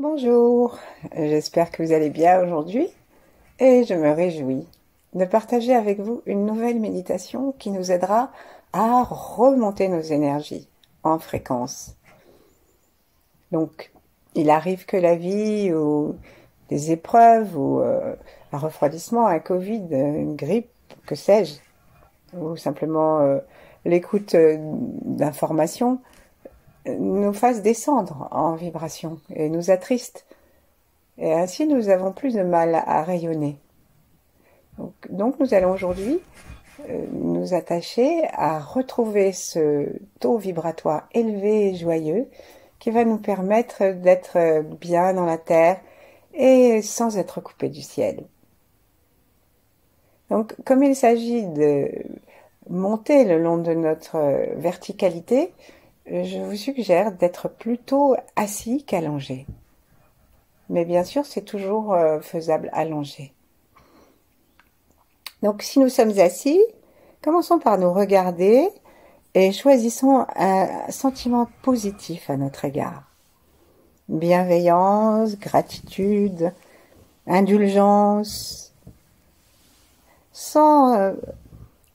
Bonjour, j'espère que vous allez bien aujourd'hui et je me réjouis de partager avec vous une nouvelle méditation qui nous aidera à remonter nos énergies en fréquence. Donc, il arrive que la vie ou des épreuves ou un refroidissement, un Covid, une grippe, que sais-je, ou simplement l'écoute d'informations nous fasse descendre en vibration et nous attriste. Et ainsi, nous avons plus de mal à rayonner. Donc nous allons aujourd'hui nous attacher à retrouver ce taux vibratoire élevé et joyeux qui va nous permettre d'être bien dans la terre et sans être coupé du ciel. Donc, comme il s'agit de monter le long de notre verticalité, je vous suggère d'être plutôt assis qu'allongé. Mais bien sûr, c'est toujours faisable allongé. Donc, si nous sommes assis, commençons par nous regarder et choisissons un sentiment positif à notre égard. Bienveillance, gratitude, indulgence, sans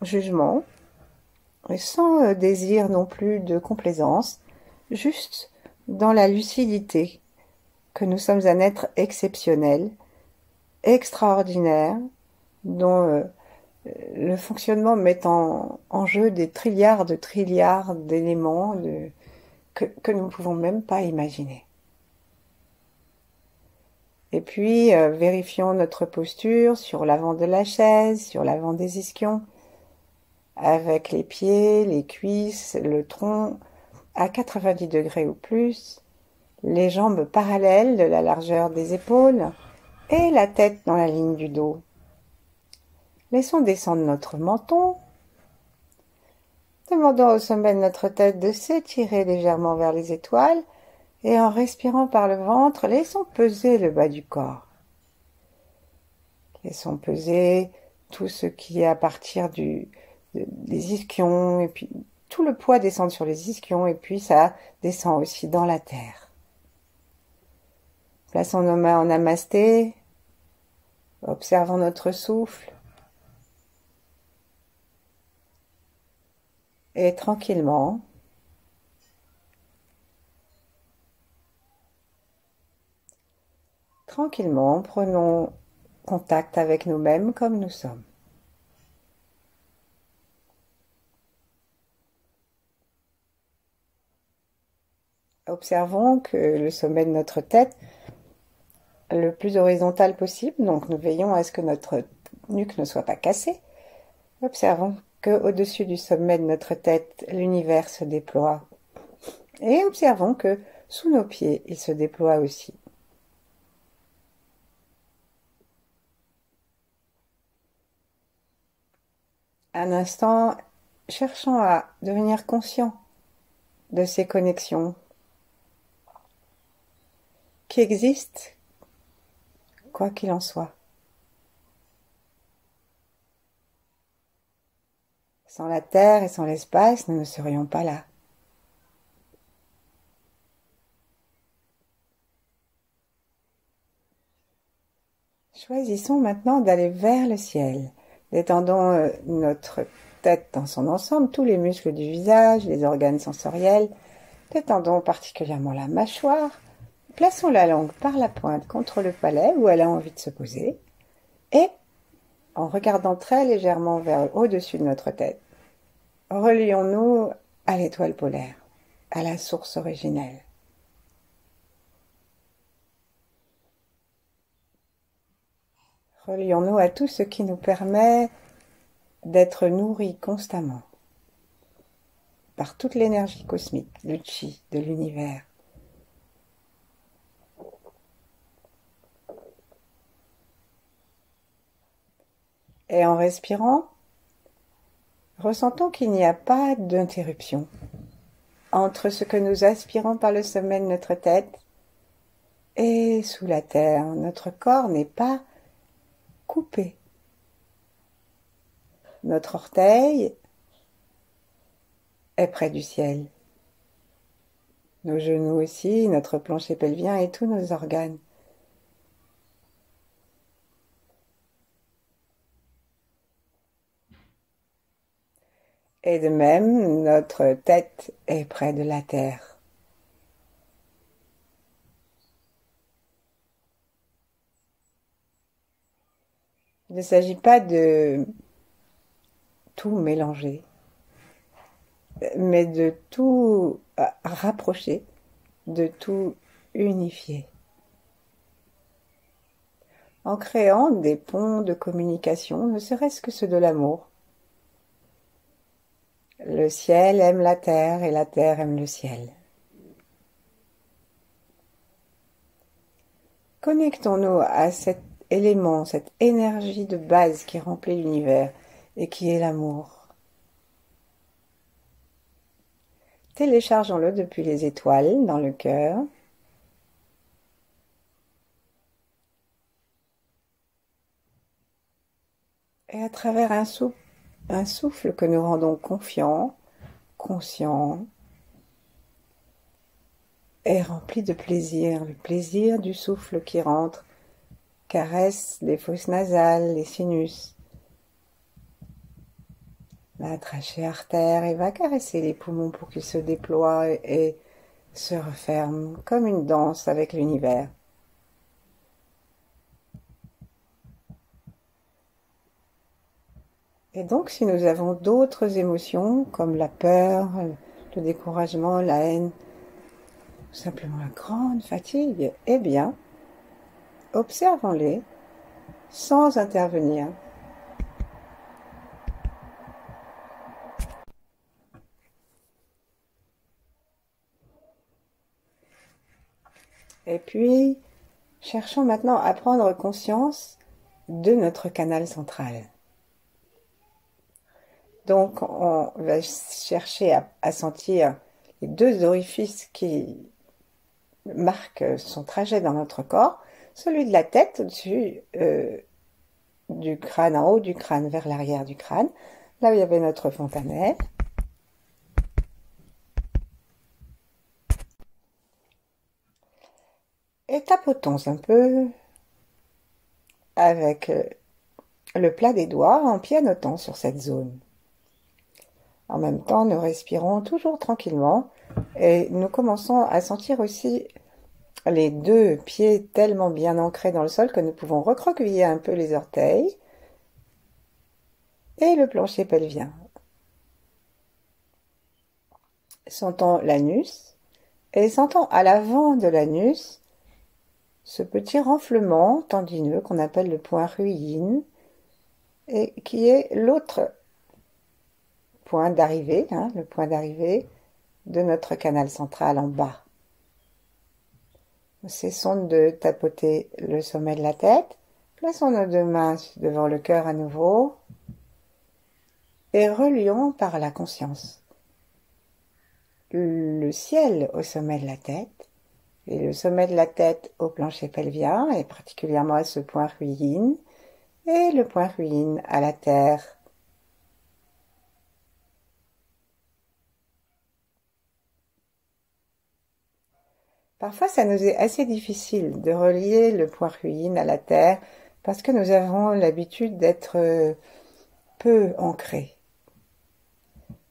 jugement et sans désir non plus de complaisance, juste dans la lucidité que nous sommes un être exceptionnel, extraordinaire, dont le fonctionnement met en jeu des trilliards d'éléments que nous ne pouvons même pas imaginer. Et puis, vérifions notre posture sur l'avant de la chaise, sur l'avant des ischions, avec les pieds, les cuisses, le tronc à 90 degrés ou plus, les jambes parallèles de la largeur des épaules et la tête dans la ligne du dos. Laissons descendre notre menton. Demandons au sommet de notre tête de s'étirer légèrement vers les étoiles et en respirant par le ventre, laissons peser le bas du corps. Laissons peser tout ce qui est à partir des ischions et puis tout le poids descend sur les ischions et puis ça descend aussi dans la terre. Plaçons nos mains en namasté, observons notre souffle et tranquillement, prenons contact avec nous-mêmes comme nous sommes. Observons que le sommet de notre tête le plus horizontal possible, donc nous veillons à ce que notre nuque ne soit pas cassée. Observons que au-dessus du sommet de notre tête, l'univers se déploie. Et observons que sous nos pieds, il se déploie aussi. Un instant, cherchons à devenir conscients de ces connexions qui existent, quoi qu'il en soit. Sans la Terre et sans l'espace, nous ne serions pas là. Choisissons maintenant d'aller vers le ciel. Détendons notre tête dans son ensemble, tous les muscles du visage, les organes sensoriels. Détendons particulièrement la mâchoire. Plaçons la langue par la pointe contre le palais où elle a envie de se poser. Et, en regardant très légèrement vers au-dessus de notre tête, relions-nous à l'étoile polaire, à la source originelle. Relions-nous à tout ce qui nous permet d'être nourris constamment par toute l'énergie cosmique, le chi de l'univers. Et en respirant, ressentons qu'il n'y a pas d'interruption entre ce que nous aspirons par le sommet de notre tête et sous la terre. Notre corps n'est pas coupé. Notre orteil est près du ciel. nos genoux aussi, notre plancher pelvien et tous nos organes. Et de même, notre tête est près de la terre. Il ne s'agit pas de tout mélanger, mais de tout rapprocher, de tout unifier, en créant des ponts de communication, ne serait-ce que ceux de l'amour. Le ciel aime la terre et la terre aime le ciel. Connectons-nous à cet élément, cette énergie de base qui remplit l'univers et qui est l'amour. Téléchargeons-le depuis les étoiles dans le cœur. Et à travers un souffle que nous rendons confiant, conscient et rempli de plaisir, le plaisir du souffle qui rentre, caresse les fosses nasales, les sinus, la trachée artère et va caresser les poumons pour qu'ils se déploient et se referment comme une danse avec l'univers. Et donc, si nous avons d'autres émotions, comme la peur, le découragement, la haine, ou simplement la grande fatigue, eh bien, observons-les sans intervenir. Et puis, cherchons maintenant à prendre conscience de notre canal central. Donc, on va chercher à sentir les deux orifices qui marquent son trajet dans notre corps, celui de la tête au-dessus du crâne, en haut du crâne, vers l'arrière du crâne, là où il y avait notre fontanelle. Et tapotons un peu avec le plat des doigts en pianotant sur cette zone. En même temps, nous respirons toujours tranquillement et nous commençons à sentir aussi les deux pieds tellement bien ancrés dans le sol que nous pouvons recroqueviller un peu les orteils et le plancher pelvien. Sentons l'anus et sentons à l'avant de l'anus ce petit renflement tendineux qu'on appelle le point ruyin et qui est l'autre point d'arrivée, le point d'arrivée de notre canal central en bas. Cessons de tapoter le sommet de la tête, plaçons nos deux mains devant le cœur à nouveau et relions par la conscience le ciel au sommet de la tête et le sommet de la tête au plancher pelvien et particulièrement à ce point ruyin et le point ruyin à la terre. Parfois, ça nous est assez difficile de relier le point ruyin à la terre parce que nous avons l'habitude d'être peu ancrés.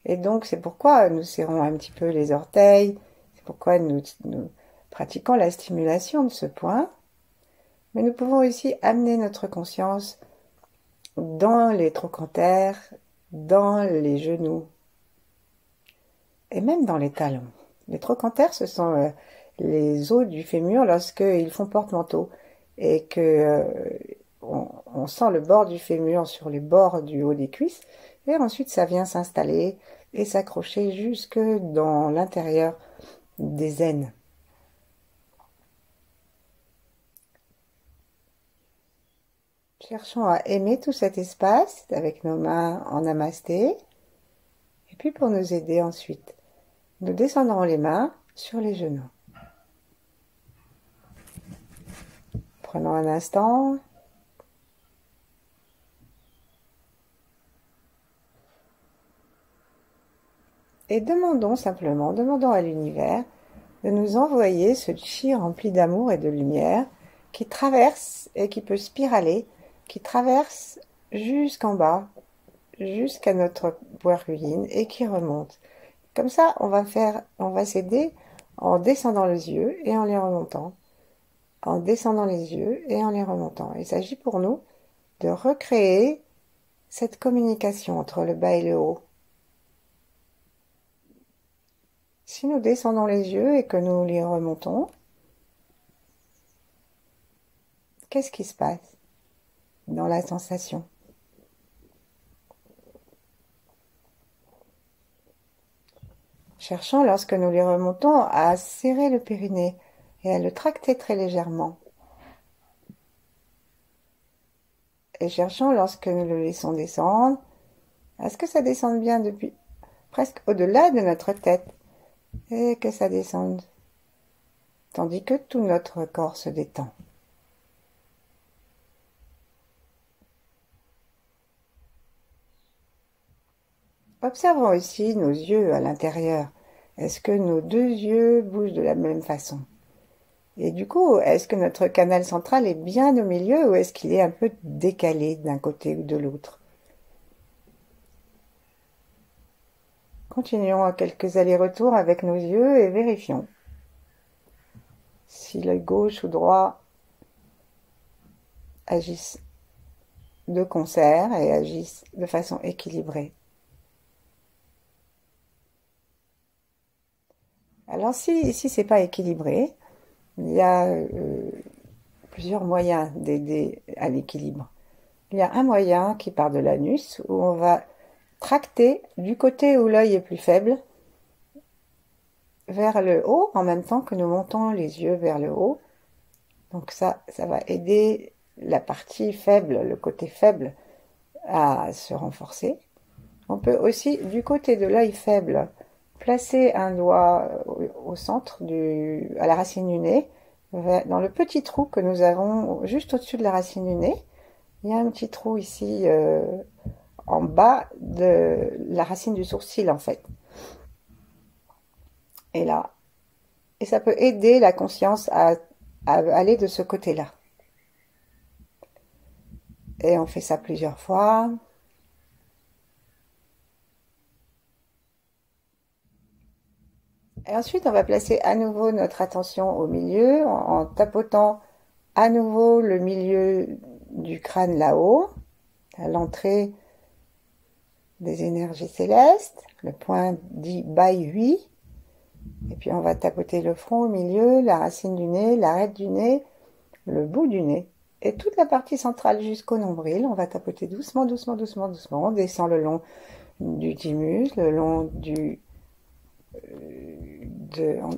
Et donc, c'est pourquoi nous serrons un petit peu les orteils, c'est pourquoi nous pratiquons la stimulation de ce point. Mais nous pouvons aussi amener notre conscience dans les trochantères, dans les genoux et même dans les talons. Les trochantères, ce sont les os du fémur lorsqu'ils font porte-manteau et que on sent le bord du fémur sur les bords du haut des cuisses et ensuite ça vient s'installer et s'accrocher jusque dans l'intérieur des aines. Cherchons à aimer tout cet espace avec nos mains en namasté. Et puis pour nous aider ensuite, nous descendrons les mains sur les genoux. Prenons un instant. Et demandons à l'univers de nous envoyer ce chi rempli d'amour et de lumière qui traverse et qui peut spiraler, qui traverse jusqu'en bas, jusqu'à notre poitrine et qui remonte. Comme ça, on va s'aider en descendant les yeux et en les remontant, en descendant les yeux et en les remontant. Il s'agit pour nous de recréer cette communication entre le bas et le haut. Si nous descendons les yeux et que nous les remontons, qu'est-ce qui se passe dans la sensation? Cherchons, lorsque nous les remontons, à serrer le périnée et à le tracter très légèrement. Et cherchons, lorsque nous le laissons descendre, à ce que ça descende bien depuis presque au-delà de notre tête et que ça descende, tandis que tout notre corps se détend. Observons aussi nos yeux à l'intérieur. Est-ce que nos deux yeux bougent de la même façon? Et du coup, est-ce que notre canal central est bien au milieu ou est-ce qu'il est un peu décalé d'un côté ou de l'autre? Continuons à quelques allers-retours avec nos yeux et vérifions si l'œil gauche ou droit agissent de concert et agissent de façon équilibrée. Alors si c'est pas équilibré, il y a plusieurs moyens d'aider à l'équilibre. Il y a un moyen qui part de l'anus où on va tracter du côté où l'œil est plus faible vers le haut en même temps que nous montons les yeux vers le haut. Donc ça va aider la partie faible, le côté faible à se renforcer. On peut aussi, du côté de l'œil faible, placer un doigt au centre, à la racine du nez, dans le petit trou que nous avons juste au-dessus de la racine du nez. Il y a un petit trou ici en bas de la racine du sourcil en fait. Et là, et ça peut aider la conscience à aller de ce côté-là. Et on fait ça plusieurs fois. Et ensuite, on va placer à nouveau notre attention au milieu en tapotant à nouveau le milieu du crâne là-haut, à l'entrée des énergies célestes, le point dit Bai Hui. Et puis on va tapoter le front au milieu, la racine du nez, l'arête du nez, le bout du nez. Et toute la partie centrale jusqu'au nombril, on va tapoter doucement, doucement, doucement, doucement. On descend le long du thymus, le long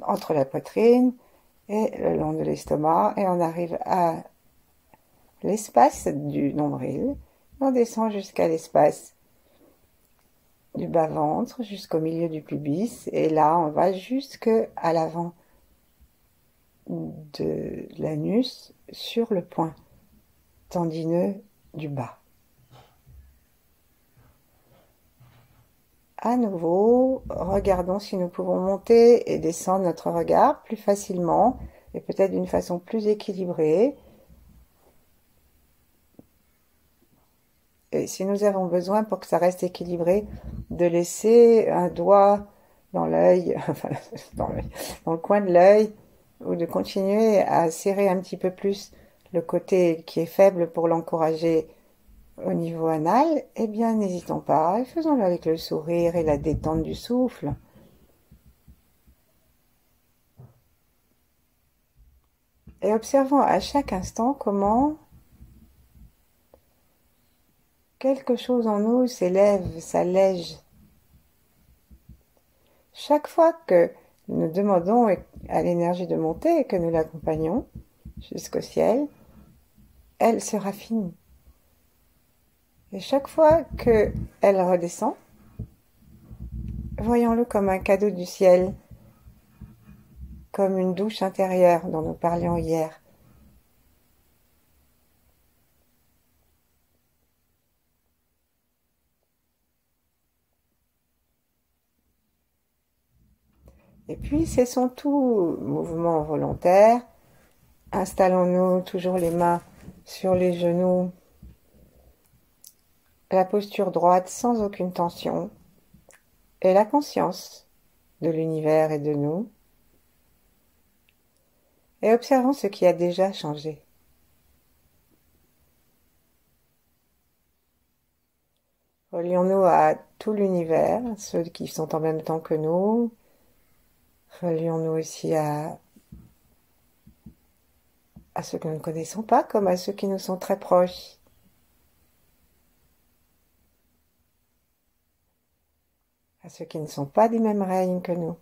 entre la poitrine et le long de l'estomac. Et on arrive à l'espace du nombril. On descend jusqu'à l'espace du bas-ventre, jusqu'au milieu du pubis. Et là, on va jusqu'à l'avant de l'anus sur le point tendineux du bas. À nouveau, regardons si nous pouvons monter et descendre notre regard plus facilement et peut-être d'une façon plus équilibrée. Et si nous avons besoin, pour que ça reste équilibré, de laisser un doigt dans l'œil, enfin, dans le coin de l'œil, ou de continuer à serrer un petit peu plus le côté qui est faible pour l'encourager au niveau anal, eh bien n'hésitons pas et faisons-le avec le sourire et la détente du souffle. Et observons à chaque instant comment quelque chose en nous s'élève, s'allège. Chaque fois que nous demandons à l'énergie de monter et que nous l'accompagnons jusqu'au ciel, elle se raffine. Et chaque fois qu'elle redescend, voyons-le comme un cadeau du ciel, comme une douche intérieure dont nous parlions hier. Et Puis cessons tout mouvement volontaire. Installons-nous toujours les mains sur les genoux, la posture droite sans aucune tension, et la conscience de l'univers et de nous. Et observons ce qui a déjà changé. Relions-nous à tout l'univers, ceux qui sont en même temps que nous. Relions-nous aussi à ceux que nous ne connaissons pas, comme à ceux qui nous sont très proches. À ceux qui ne sont pas du même règne que nous.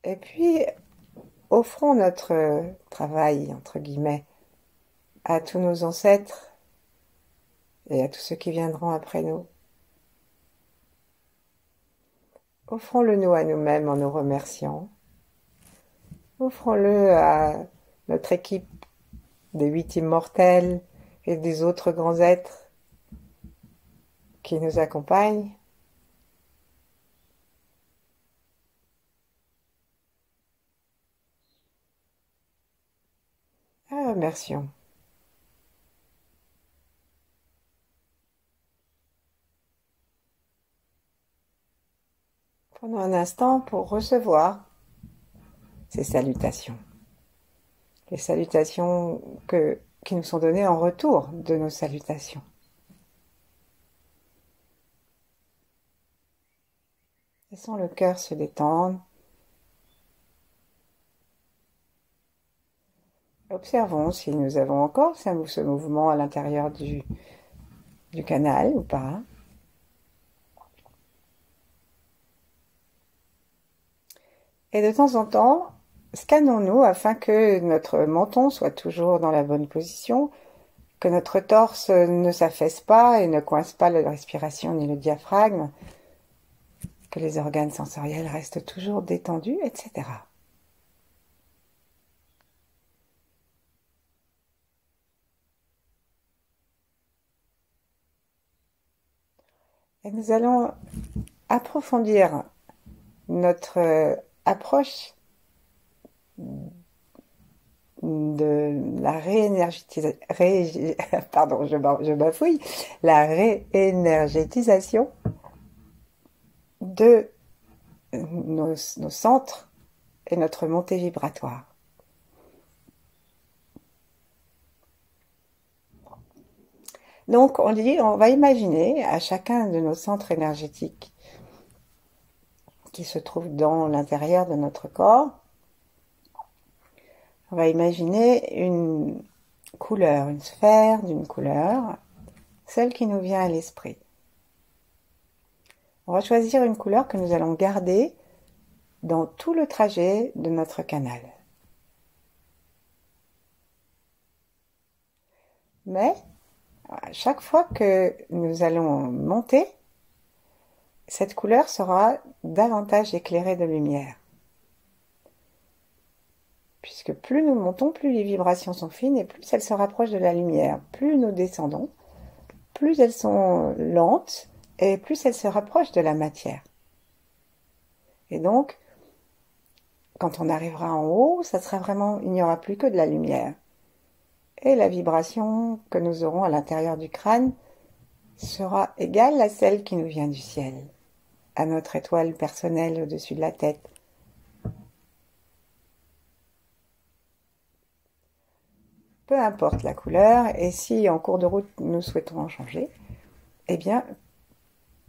Et puis, offrons notre travail, entre guillemets, à tous nos ancêtres et à tous ceux qui viendront après nous. Offrons-le nous à nous-mêmes en nous remerciant. Offrons-le à notre équipe des 8 immortels et des autres grands êtres qui nous accompagnent. Remercions. Prenons un instant pour recevoir ces salutations. Les salutations qui nous sont données en retour de nos salutations. Laissons le cœur se détendre. Observons si nous avons encore ce mouvement à l'intérieur du canal ou pas. Et de temps en temps, scannons-nous afin que notre menton soit toujours dans la bonne position, que notre torse ne s'affaisse pas et ne coince pas la respiration ni le diaphragme, que les organes sensoriels restent toujours détendus, etc. Et nous allons approfondir notre approche de la la réénergétisation de nos centres et notre montée vibratoire. Donc on va imaginer à chacun de nos centres énergétiques qui se trouvent dans l'intérieur de notre corps, on va imaginer une couleur, une sphère d'une couleur, celle qui nous vient à l'esprit. On va choisir une couleur que nous allons garder dans tout le trajet de notre canal. Mais à chaque fois que nous allons monter, cette couleur sera davantage éclairée de lumière. Puisque plus nous montons, plus les vibrations sont fines et plus elles se rapprochent de la lumière. Plus nous descendons, plus elles sont lentes et plus elles se rapprochent de la matière. Et donc, quand on arrivera en haut, il n'y aura plus que de la lumière. Et la vibration que nous aurons à l'intérieur du crâne sera égale à celle qui nous vient du ciel, à notre étoile personnelle au-dessus de la tête. Peu importe la couleur, et si en cours de route nous souhaitons en changer, eh bien,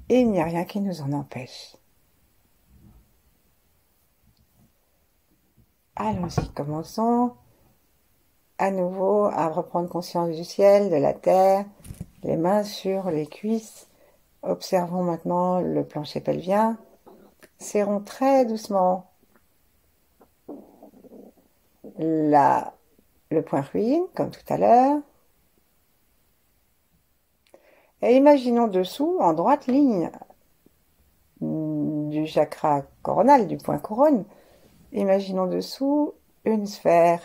il n'y a rien qui nous en empêche. Allons-y, commençons à nouveau à reprendre conscience du ciel, de la terre, les mains sur les cuisses. Observons maintenant le plancher pelvien. Serrons très doucement le point ruine, comme tout à l'heure. Et imaginons dessous, en droite ligne du chakra coronal, du point couronne, imaginons dessous une sphère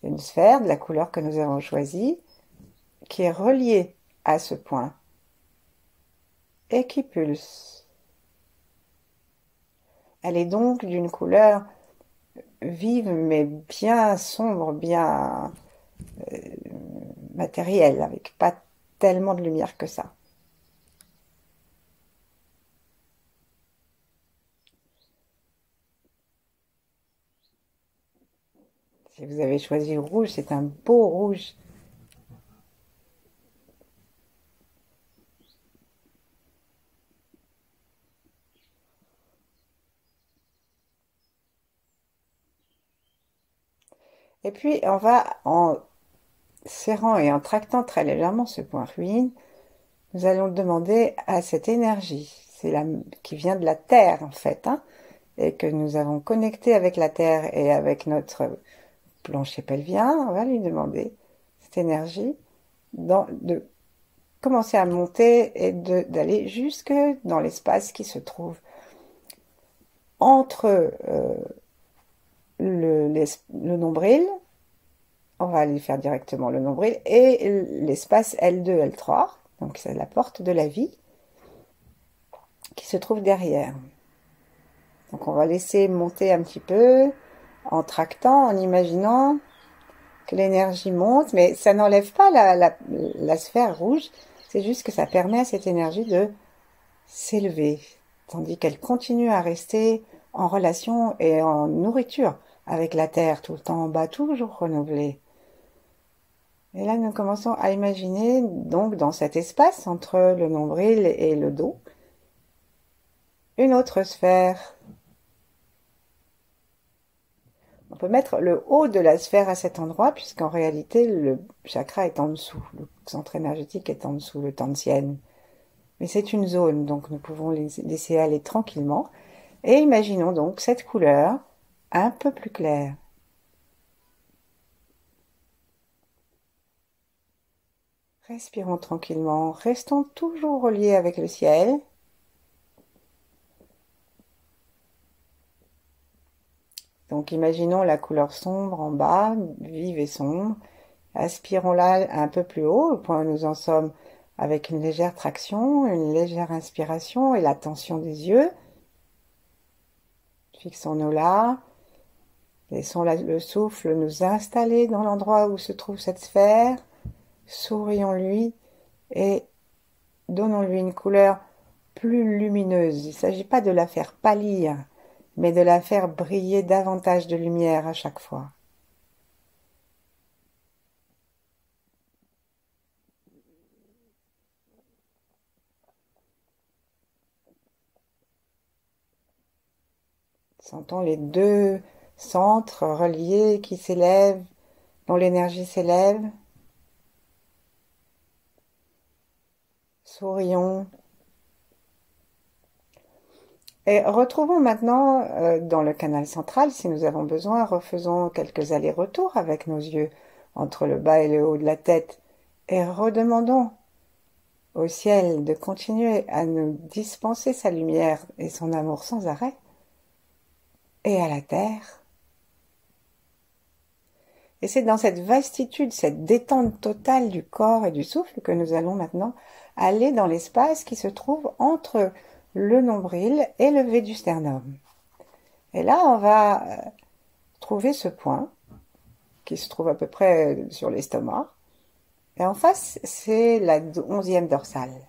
de la couleur que nous avons choisie, qui est reliée à ce point. et qui pulse. Elle est donc d'une couleur vive mais bien sombre, bien matérielle, avec pas tellement de lumière que ça. Si vous avez choisi le rouge, c'est un beau rouge. Et puis, on va, en serrant et en tractant très légèrement ce point ruine, nous allons demander à cette énergie, qui vient de la Terre en fait, hein, et que nous avons connecté avec la Terre et avec notre plancher pelvien, on va lui demander cette énergie de commencer à monter et d'aller jusque dans l'espace qui se trouve entre le nombril, on va aller faire directement le nombril, et l'espace L2, L3, donc c'est la porte de la vie, qui se trouve derrière. Donc on va laisser monter un petit peu, en tractant, en imaginant que l'énergie monte, mais ça n'enlève pas la sphère rouge, c'est juste que ça permet à cette énergie de s'élever, tandis qu'elle continue à rester en relation et en nourriture avec la Terre, tout le temps en bas, toujours renouvelée. Et là, nous commençons à imaginer, donc, dans cet espace entre le nombril et le dos, une autre sphère. On peut mettre le haut de la sphère à cet endroit, puisqu'en réalité, le chakra est en dessous, le centre énergétique est en dessous, le Tantienne. Mais c'est une zone, donc nous pouvons laisser aller tranquillement. Et imaginons donc cette couleur un peu plus claire. Respirons tranquillement, restons toujours reliés avec le ciel. Donc imaginons la couleur sombre en bas, vive et sombre. Aspirons-la un peu plus haut, au point où nous en sommes, avec une légère traction, une légère inspiration et la tension des yeux. Fixons-nous là. Laissons le souffle nous installer dans l'endroit où se trouve cette sphère. Sourions-lui et donnons-lui une couleur plus lumineuse. Il ne s'agit pas de la faire pâlir, mais de la faire briller davantage de lumière à chaque fois. Sentons les deux centres reliés qui s'élèvent, dont l'énergie s'élève. Sourions. Et retrouvons maintenant dans le canal central, si nous avons besoin, refaisons quelques allers-retours avec nos yeux entre le bas et le haut de la tête et redemandons au ciel de continuer à nous dispenser sa lumière et son amour sans arrêt, et à la terre. Et c'est dans cette vastitude, cette détente totale du corps et du souffle que nous allons maintenant aller dans l'espace qui se trouve entre le nombril et le V du sternum. Et là, on va trouver ce point qui se trouve à peu près sur l'estomac. Et en face, c'est la 11e dorsale.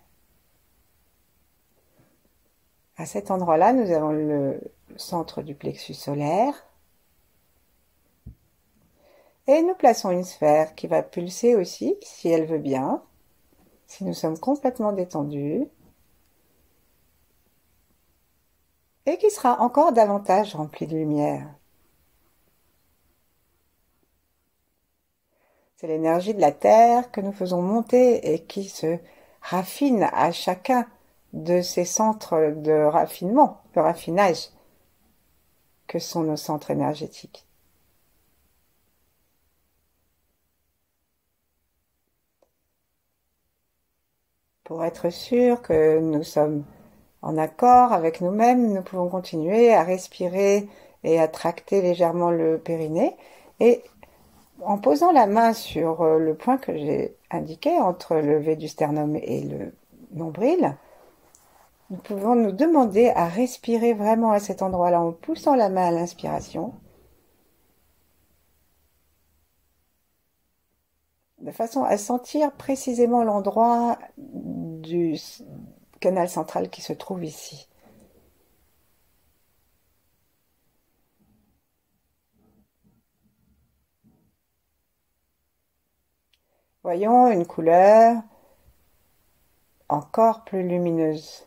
À cet endroit-là, nous avons le centre du plexus solaire. Et nous plaçons une sphère qui va pulser aussi, si elle veut bien, si nous sommes complètement détendus, et qui sera encore davantage remplie de lumière. C'est l'énergie de la Terre que nous faisons monter et qui se raffine à chacun de ces centres de raffinement, de raffinage, que sont nos centres énergétiques. Pour être sûr que nous sommes en accord avec nous-mêmes, nous pouvons continuer à respirer et à tracter légèrement le périnée. Et en posant la main sur le point que j'ai indiqué entre le V du sternum et le nombril, Nous pouvons nous demander à respirer vraiment à cet endroit-là en poussant la main à l'inspiration, de façon à sentir précisément l'endroit du canal central qui se trouve ici. Voyons une couleur encore plus lumineuse.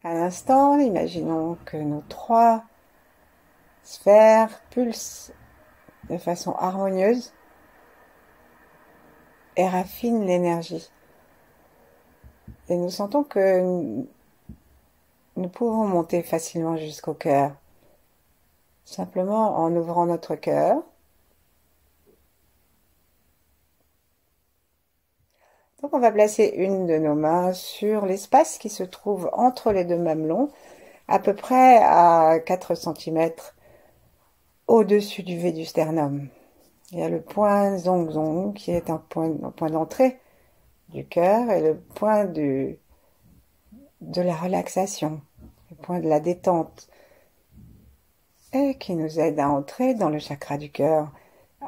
À l'instant, imaginons que nos 3 sphères pulsent de façon harmonieuse et raffinent l'énergie. Et nous sentons que nous pouvons monter facilement jusqu'au cœur, simplement en ouvrant notre cœur. Donc on va placer une de nos mains sur l'espace qui se trouve entre les deux mamelons, à peu près à 4 cm au-dessus du V du sternum. Il y a le point Zong Zong qui est un point d'entrée du cœur et le point de la relaxation, le point de la détente, et qui nous aide à entrer dans le chakra du cœur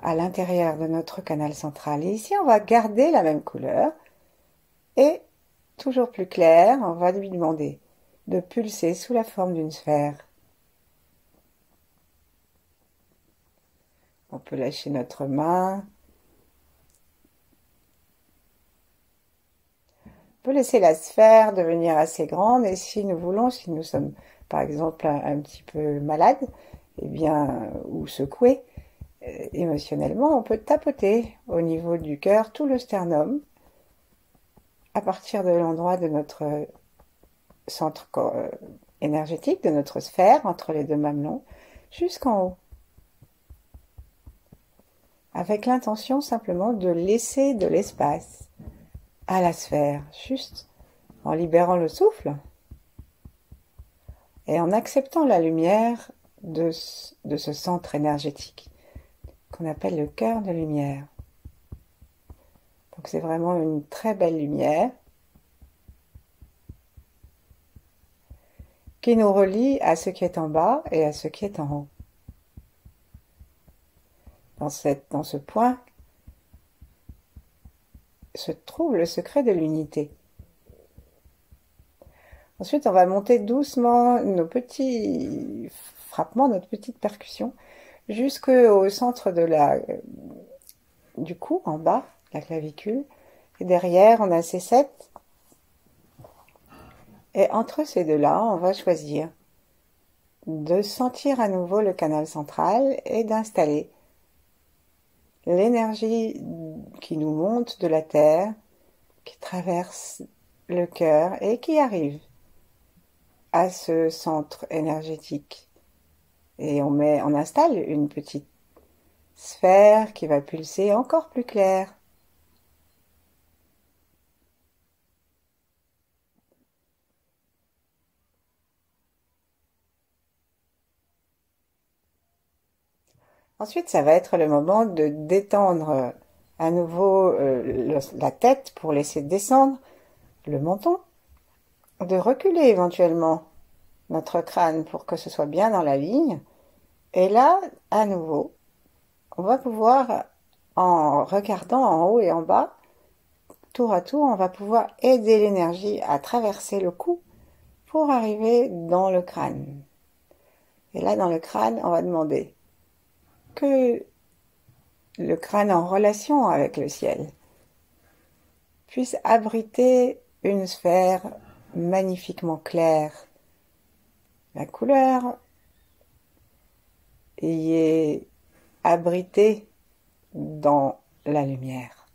à l'intérieur de notre canal central. Et ici, on va garder la même couleur et toujours plus clair, on va lui demander de pulser sous la forme d'une sphère. On peut lâcher notre main. On peut laisser la sphère devenir assez grande et si nous voulons, si nous sommes par exemple un petit peu malade, eh bien, ou secoué émotionnellement, on peut tapoter au niveau du cœur tout le sternum à partir de l'endroit de notre centre énergétique, de notre sphère entre les deux mamelons, jusqu'en haut. Avec l'intention simplement de laisser de l'espace à la sphère, juste en libérant le souffle et en acceptant la lumière de ce centre énergétique qu'on appelle le cœur de lumière. Donc c'est vraiment une très belle lumière qui nous relie à ce qui est en bas et à ce qui est en haut. Dans ce point se trouve le secret de l'unité. Ensuite, on va monter doucement nos petits frappements, notre petite percussion, jusqu'au centre du cou, en bas, la clavicule. Et derrière, on a ces 7. Et entre ces deux-là, on va choisir de sentir à nouveau le canal central et d'installer l'énergie qui nous monte de la terre, qui traverse le cœur et qui arrive à ce centre énergétique. Et on installe une petite sphère qui va pulser encore plus clair. Ensuite, ça va être le moment de détendre à nouveau la tête pour laisser descendre le menton, de reculer éventuellement notre crâne pour que ce soit bien dans la ligne. Et là, à nouveau, on va pouvoir, en regardant en haut et en bas, tour à tour, on va pouvoir aider l'énergie à traverser le cou pour arriver dans le crâne. Et là, dans le crâne, on va demander que le crâne en relation avec le ciel puisse abriter une sphère magnifiquement claire. La couleur y est abritée dans la lumière.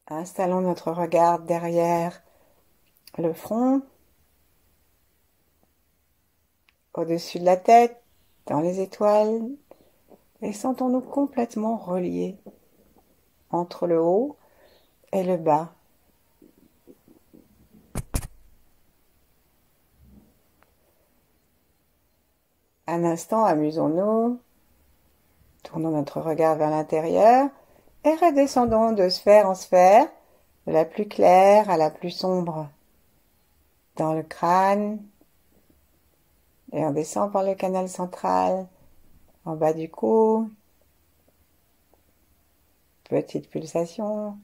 Installons notre regard derrière le front, au-dessus de la tête, dans les étoiles, et sentons-nous complètement reliés entre le haut, et le bas. Un instant, amusons-nous, tournons notre regard vers l'intérieur et redescendons de sphère en sphère, de la plus claire à la plus sombre, dans le crâne, et on descend par le canal central, en bas du cou, petite pulsation,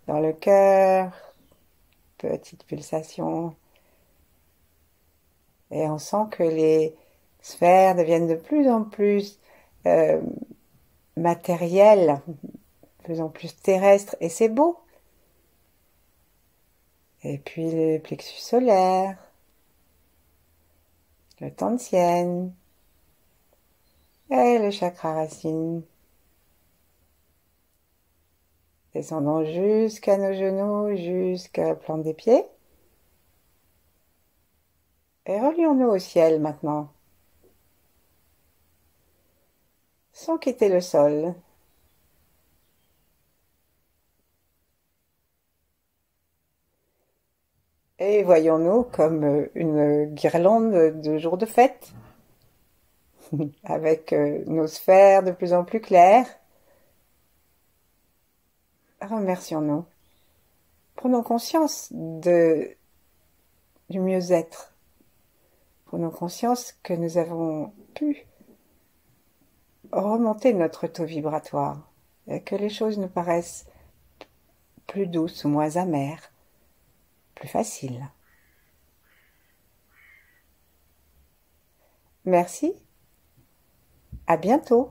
dans le cœur, petite pulsation, et on sent que les sphères deviennent de plus en plus matérielles, de plus en plus terrestres, et c'est beau. Et puis le plexus solaire, le tantien, et le chakra racine. Descendons jusqu'à nos genoux, jusqu'à la plante des pieds. Et relions-nous au ciel maintenant, sans quitter le sol. Et voyons-nous comme une guirlande de jours de fête, avec nos sphères de plus en plus claires. Remercions-nous. Prenons conscience du mieux-être. Prenons conscience que nous avons pu remonter notre taux vibratoire et que les choses nous paraissent plus douces ou moins amères, plus faciles. Merci. À bientôt.